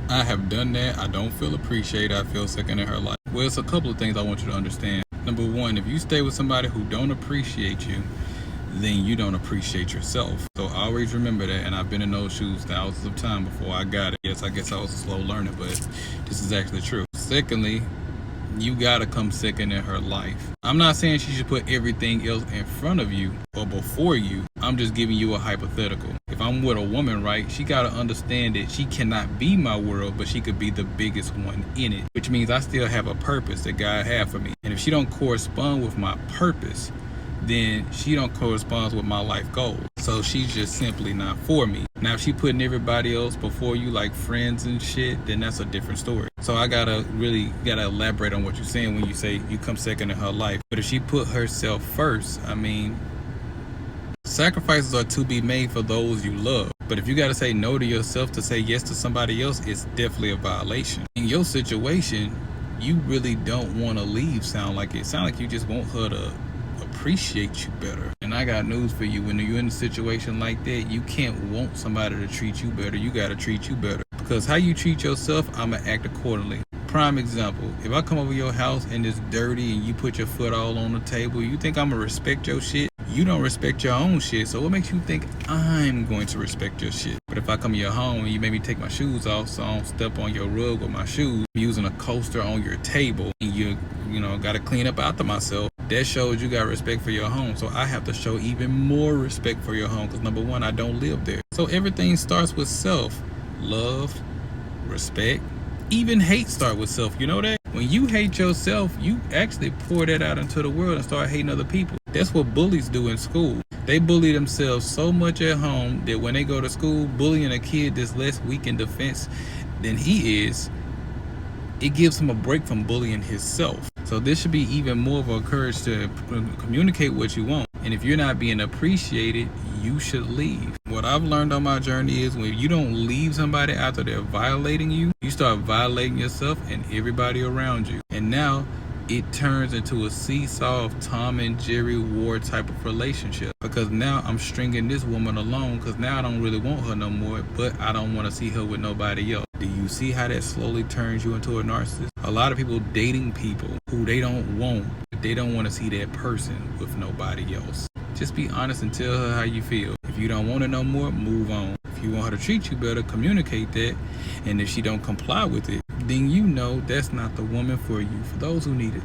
I have done that. I don't feel appreciated. I feel second in her life. Well, it's a couple of things I want you to understand. Number one, if you stay with somebody who don't appreciate you, then you don't appreciate yourself. So always remember that. And I've been in those shoes thousands of times before I got it. Yes, I guess I was a slow learner, but this is actually true. Secondly, you gotta come second in her life. I'm not saying she should put everything else in front of you or before you. I'm just giving you a hypothetical. If I'm with a woman, right, she gotta understand that she cannot be my world, but she could be the biggest one in it, which means I still have a purpose that God had for me. And if she don't correspond with my purpose, then she don't correspond with my life goals. So she's just simply not for me. Now, if she putting everybody else before you, like friends and shit, then that's a different story. So I gotta elaborate on what you're saying when you say you come second in her life. But if she put herself first, I mean, sacrifices are to be made for those you love. But if you gotta say no to yourself to say yes to somebody else, it's definitely a violation. In your situation, you really don't want to leave. Sound like you just want her to appreciate you better. And I got news for you. When you're in a situation like that, you can't want somebody to treat you better. You got to treat you better, because how you treat yourself, I'm gonna act accordingly. Prime example, if I come over your house and it's dirty and you put your foot all on the table, you think I'm gonna respect your shit? You don't respect your own shit, so what makes you think I'm going to respect your shit? But if I come to your home and you make me take my shoes off so I don't step on your rug with my shoes, using a coaster on your table, and you gotta clean up after myself, that shows you got respect for your home. So I have to show even more respect for your home, because number one, I don't live there. So everything starts with self. Love, respect, even hate start with self. You know that? When you hate yourself, you actually pour that out into the world and start hating other people. That's what bullies do in school. They bully themselves so much at home that when they go to school, bullying a kid that's less weak in defense than he is, it gives him a break from bullying himself. So this should be even more of a courage to communicate what you want. And if you're not being appreciated, you should leave. What I've learned on my journey is when you don't leave somebody after they're violating you, you start violating yourself and everybody around you. And now it turns into a seesaw of Tom and Jerry war type of relationship, because now I'm stringing this woman along because now I don't really want her no more, but I don't want to see her with nobody else. Do you see how that slowly turns you into a narcissist? A lot of people dating people who they don't want. They don't want to see that person with nobody else. Just be honest and tell her how you feel. If you don't want it no more, move on. If you want her to treat you better, communicate that. And if she don't comply with it, then you know that's not the woman for you. For those who need it.